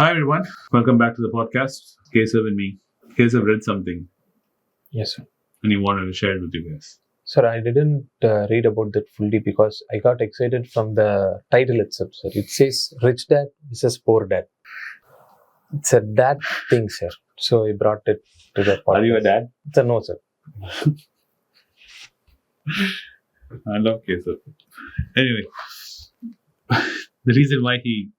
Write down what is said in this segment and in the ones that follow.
Hi everyone, welcome back to the podcast. Keshav and me. Keshav read something Yes, sir. and he wanted to share it with you guys. Sir, I didn't read about that fully because I got excited from the title itself, sir. It says Rich Dad versus Poor Dad. It's a dad thing, sir. So I brought it to the podcast. Are you a dad? Sir, no, sir. I love Keshav. Anyway, the reason why he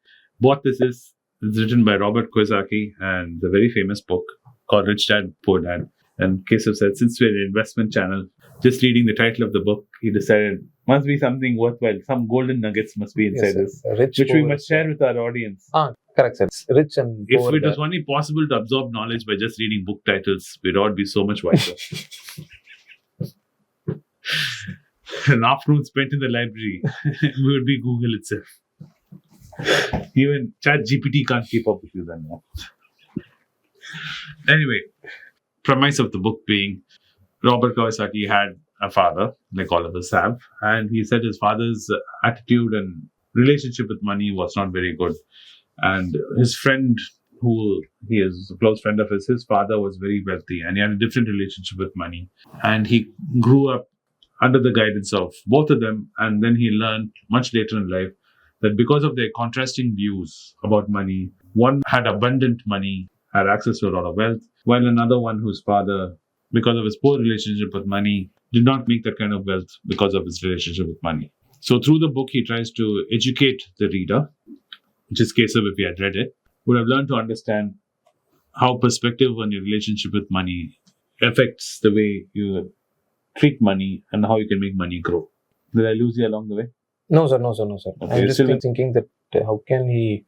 bought this is it's written by Robert Kiyosaki and the very famous book called Rich Dad, Poor Dad. And Keshav said, since we're an investment channel, just reading the title of the book, he decided must be something worthwhile. Some golden nuggets must be inside Yes, this, Rich, which poor, we must share with our audience. Correct, sir. It's rich and If poor it was dad. only possible to absorb knowledge by just reading book titles, we'd all be so much wiser. An afternoon spent in the library would be Google itself. Even ChatGPT can't keep up with you then. No? Anyway, premise of the book being Robert Kiyosaki had a father, like all of us have, and he said his father's attitude and relationship with money was not very good. And his friend, who he is a close friend of his father was very wealthy and he had a different relationship with money. And he grew up under the guidance of both of them. And then he learned much later in life that because of their contrasting views about money, one had abundant money, had access to a lot of wealth, while another one whose father, because of his poor relationship with money, did not make that kind of wealth because of his relationship with money. So through the book, he tries to educate the reader, which is Keshav, if he had read it, would have learned to understand how perspective on your relationship with money affects the way you treat money and how you can make money grow. Did I lose you along the way? No, sir. Okay, I'm just still thinking that how can he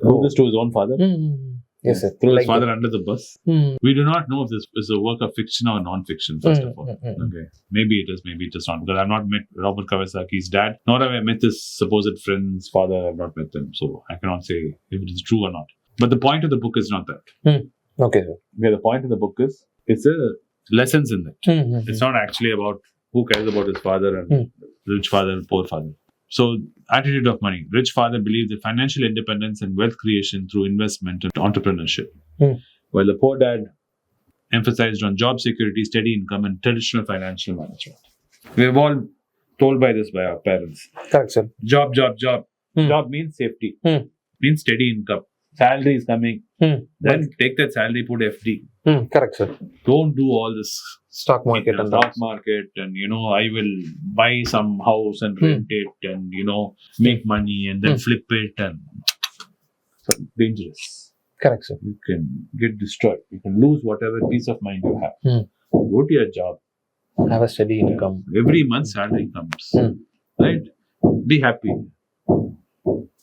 do this to his own father? Yes, sir. Throw his Like father that. under the bus. Mm. We do not know if this is a work of fiction or non-fiction, first of all. Okay. Maybe it is, maybe it is not. Because I've not met Robert Kiyosaki's dad, nor have I met his supposed friend's father. I've not met them. So I cannot say if it is true or not. But the point of the book is not that. Okay, sir. Okay, the point of the book is, it's a lessons in it. It's not actually about who cares about his father and rich father and poor father. So, attitude of money. Rich father believed in financial independence and wealth creation through investment and entrepreneurship. While the poor dad emphasized on job security, steady income, and traditional financial management. We have all told by this by our parents. Correct, sir. Job. Job means safety. Means steady income. Salary is coming. Then take that salary, put FD. Correct, sir. Don't do all this Stock market and stock market and I will buy some house and rent it and make money and then flip it and so dangerous. Correct, sir. You can get destroyed. You can lose whatever peace of mind you have. Go to your job. Have a steady income. Every month salary comes. Right? Be happy.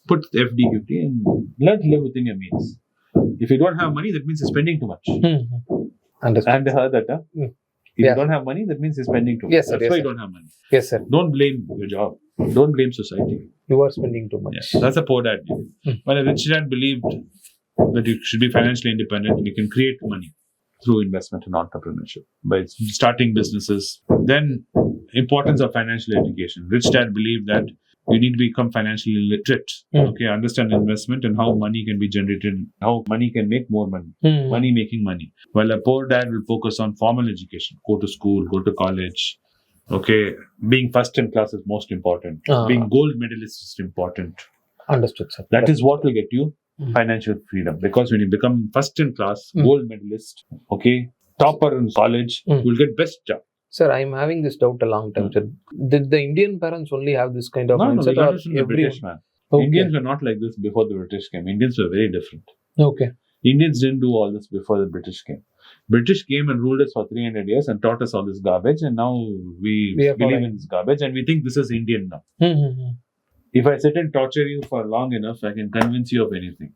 Put FD and learn to live within your means. If you don't have money, that means you're spending too much. Understood. And heard that, If you don't have money, that means you're spending too much. Yes, sir. That's why you don't have money. Yes, sir. Don't blame your job. Don't blame society. You are spending too much. Yeah, that's a poor dad. Well, a rich dad believed that you should be financially independent and you can create money through investment and entrepreneurship by starting businesses. Then, importance of financial education. Rich dad believed that you need to become financially literate. Okay, understand investment and how money can be generated, how money can make more money, money making money. While a poor dad will focus on formal education, go to school, go to college. Okay, being first in class is most important. Being gold medalist is important. Understood, sir. That is what will get you financial freedom. Because when you become first in class, gold medalist, okay, topper in college, you'll get best job. Sir, I'm having this doubt a long time. Sir. Did the Indian parents only have this kind of mindset? No, the British, man. Okay. Indians were not like this before the British came. Indians were very different. Okay. Indians didn't do all this before the British came. British came and ruled us for 300 years and taught us all this garbage, and now we believe in this garbage and we think this is Indian now. If I sit and torture you for long enough, I can convince you of anything.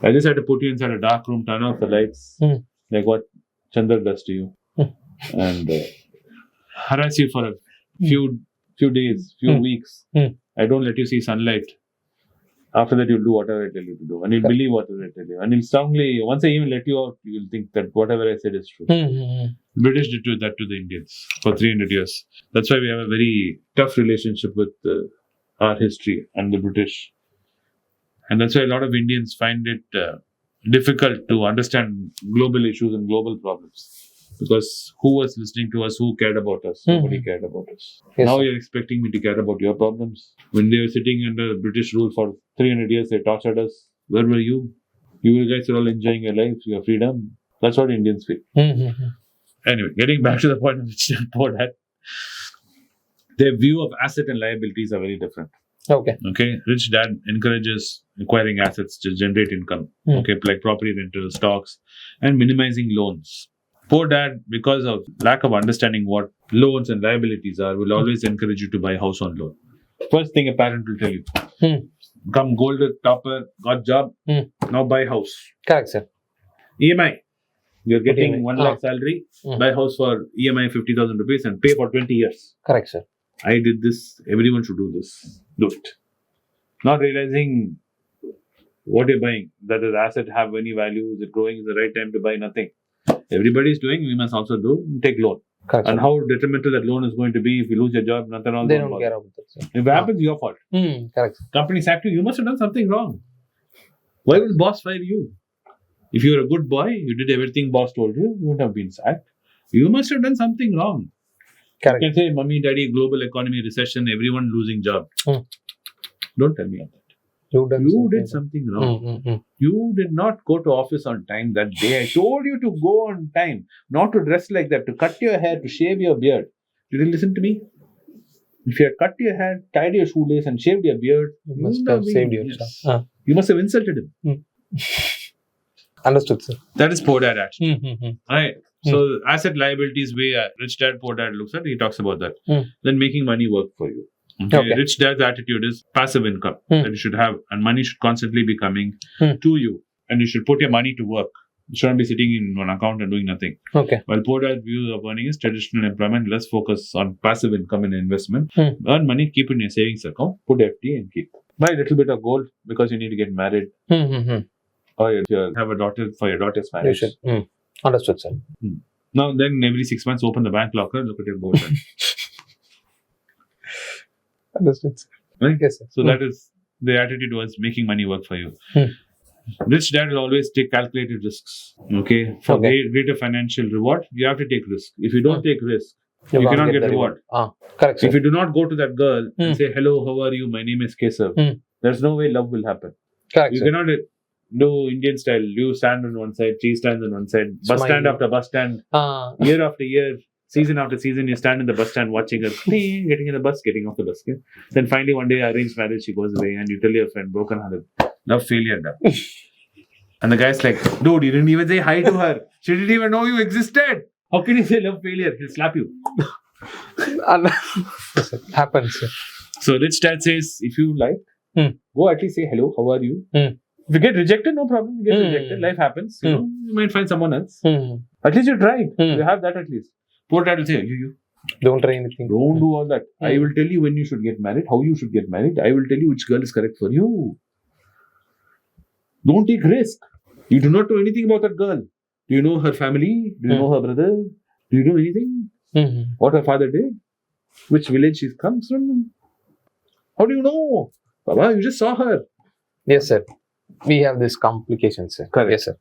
I just had to put you inside a dark room, turn off the lights, like what Chandra does to you, and harass you for a few days, few weeks. I don't let you see sunlight. After that, you'll do whatever I tell you to do, and you'll believe whatever I tell you. And you'll strongly, once I even let you out, you'll think that whatever I said is true. The British did that to the Indians for 300 years. That's why we have a very tough relationship with our history and the British. And that's why a lot of Indians find it difficult to understand global issues and global problems. Because who was listening to us? Who cared about us? Nobody cared about us. Yes, Now sir. you're expecting me to care about your problems. When they were sitting under British rule for 300 years, they tortured us. Where were you? You guys are all enjoying your lives, your freedom. That's what Indians feel. Anyway, getting back to the point of which Poor Dad, their view of asset and liabilities are very different. Okay. Okay, Rich Dad encourages acquiring assets to generate income. Okay, like property rental, stocks, and minimizing loans. Poor Dad, because of lack of understanding what loans and liabilities are, will always encourage you to buy house on loan. First thing a parent will tell you: come golden topper, got job, now buy house. Correct, sir. EMI. You're getting EMI. 1 lakh salary, buy house for EMI 50,000 rupees and pay for 20 years. Correct, sir. I did this. Everyone should do this. Do it. Not realizing what you're buying. That the asset have any value? Is it growing? Is the right time to buy? Nothing. Everybody is doing. We must also do. Take loan. Correct, And sir. how detrimental that loan is going to be if you lose your job. Nothing all. They don't care about that, sir. If it happens, your fault. Correct, sir. Company sacked you. You must have done something wrong. Why will boss fire you? If you're a good boy, you did everything boss told you. You wouldn't have been sacked. You must have done something wrong. Correct. You can say, "Mummy, Daddy, global economy, recession, everyone losing job." Don't tell me that. You did something wrong. You did not go to office on time that day. I told you to go on time, not to dress like that, to cut your hair, to shave your beard. You didn't listen to me. If you had cut your hair, tied your shoelace, and shaved your beard, You must have saved yourself. You must have insulted him. Understood, sir. That is Poor Dad action. Right. So asset liabilities way Rich Dad, Poor Dad looks at, he talks about that. Then making money work for you. Okay. Rich Dad's attitude is passive income that you should have, and money should constantly be coming to you, and you should put your money to work. You shouldn't be sitting in one account and doing nothing. Okay. While Poor Dad's view of earning is traditional employment, less focus on passive income and investment. Earn money, keep it in your savings account, put FD and keep. Buy a little bit of gold because you need to get married. Or if you have a daughter, for your daughter's You marriage. should. Understood, sir. Now then, every 6 months, open the bank locker, look at your gold. Understood, sir. Right? Yes, sir. So that is the attitude towards making money work for you. Rich Dad will always take calculated risks. Okay, for greater financial reward, you have to take risk. If you don't take risk, you can't cannot get the reward. Correct, sir. If you do not go to that girl and say, "Hello, how are you? My name is Keshav," there's no way love will happen. Correct, You sir. cannot do Indian style. You stand on one side, she stands on one side, bus stand after bus stand, year after year, season after season, you stand in the bus stand watching her getting in the bus, getting off the bus. Okay? Then finally one day, arranged marriage, she goes away, and you tell your friend, broken hearted, love failure. And the guy's like, "Dude, you didn't even say hi to her. She didn't even know you existed. How can you say love failure? He'll slap you." Happens, sir. So Rich Dad says, if you like, go at least say hello, how are you? If you get rejected, no problem. You get rejected. Life happens. You know, you might find someone else. At least you tried. You have that at least. Poor Dad will say, you Don't try anything. don't do all that. I will tell you when you should get married, how you should get married. I will tell you which girl is correct for you. Don't take risk. You do not know anything about that girl. Do you know her family? Do you know her brother? Do you know anything? What her father did? Which village she comes from? How do you know? Baba, you just saw her. Yes, sir. We have this complication, sir. Correct. Yes, sir.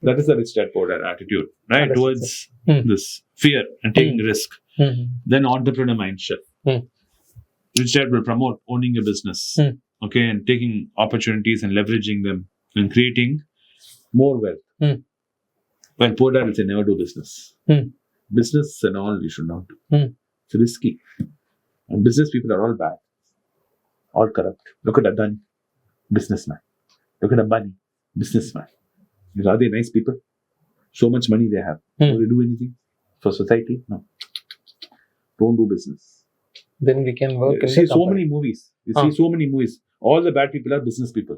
That is the Rich Dad Poor Dad attitude, right? Understood, Towards this fear and taking risk. Then entrepreneur mindset. Rich Dad will promote owning a business, okay, and taking opportunities and leveraging them and creating more wealth. While Poor Dad will say never do business. Business and all you should not do. It's risky. And business people are all bad, all corrupt. Look at Adani, businessman. Look at Ambani, businessman. Are they nice people? So much money they have. Do they do anything for society? No. Don't do business. Then we can work in see the so company. many movies. You see so many movies. All the bad people are business people.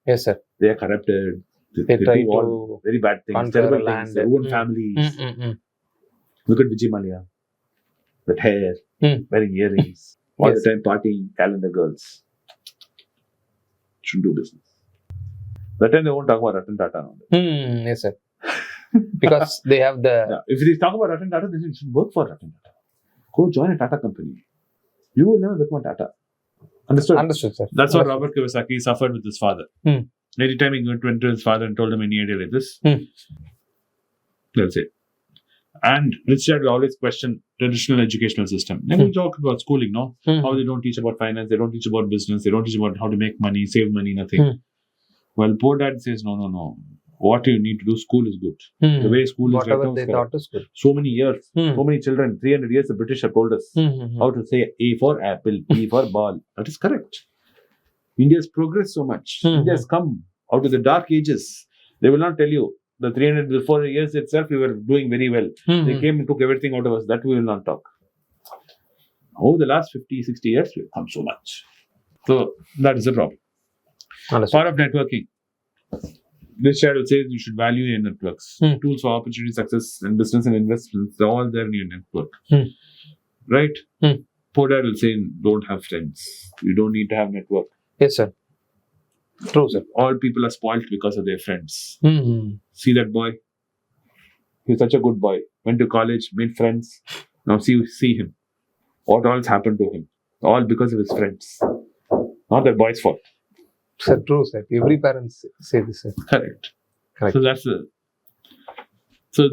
Yes, sir. They are corrupted. They try do all to very bad things, conquer terrible land. things. They ruin families. Look at Vijay Mallya. That hair, wearing earrings, all the time partying, calendar girls. Shouldn't do business. That time they won't talk about Ratan Tata now. Yes, sir. Because they have the... If they talk about Ratan Tata, they should work for Ratan Tata. Go join a Tata company. You will never become a Tata. Understood? Understood, sir. That's what Understood. Robert Kiyosaki suffered with his father. Hmm. Anytime he went to his father and told him any idea like this, that's it. And Rich Dad will always question traditional educational system. Then we talk about schooling, no? How they don't teach about finance, they don't teach about business, they don't teach about how to make money, save money, nothing. Well, Poor Dad says, no. What you need to do, school is good. The way school is right Whatever now they is thought correct. is good. So many years, so many children, 300 years the British have told us how to say A for apple, B for ball. That is correct. India has progressed so much. India has come out of the dark ages. They will not tell you. The 300 before years itself, we were doing very well. They came and took everything out of us. That we will not talk. Over the last 50, 60 years, we've come so much. So that is the problem. Understood. Part of networking. This shadow says you should value your networks. Tools for opportunity, success, and business and investments, they're all there in your network. Right? Poor Dad will say, don't have friends. You don't need to have network. Yes, sir. True, sir. All people are spoiled because of their friends. See that boy? He's such a good boy. Went to college, made friends. Now see him. What all has happened to him? All because of his friends. Not that boy's fault. Sir, true, sir. Every parent say this, sir. Correct. Correct. So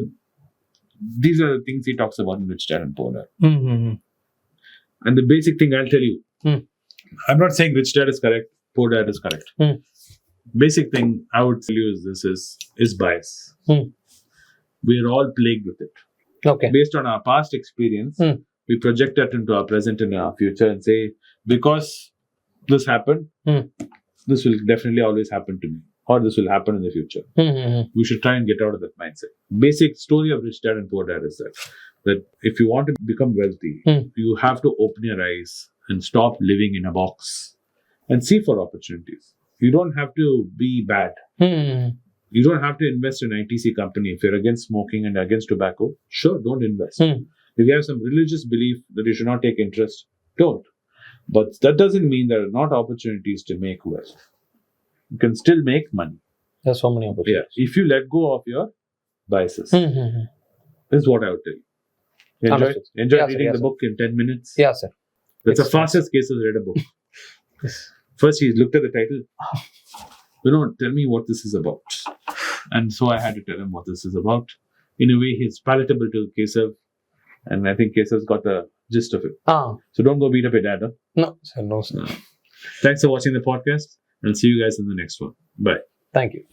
these are the things he talks about in Rich Dad and Poor Dad. And the basic thing I'll tell you, I'm not saying Rich Dad is correct, Poor Dad is correct. Basic thing I would tell you is bias. We are all plagued with it. Okay. Based on our past experience, we project that into our present and our future and say, because this happened, this will definitely always happen to me, or this will happen in the future. We should try and get out of that mindset. Basic story of Rich Dad and Poor Dad is that if you want to become wealthy, you have to open your eyes and stop living in a box and see for opportunities. You don't have to be bad. You don't have to invest in an ITC company. If you're against smoking and against tobacco, sure, don't invest. If you have some religious belief that you should not take interest, don't. But that doesn't mean there are not opportunities to make wealth. You can still make money. There's so many opportunities. Yeah, if you let go of your biases. This is what I would tell you. Enjoy reading the book in 10 minutes. Yeah, sir. That's the fastest case of read a book. First, he looked at the title. Vinod, tell me what this is about. And so I had to tell him what this is about. In a way, he's palatable to Keshav. And I think Keshav's got the gist of it. So don't go beat up your dad. Huh? No, sir. No, sir. Thanks for watching the podcast. And see you guys in the next one. Bye. Thank you.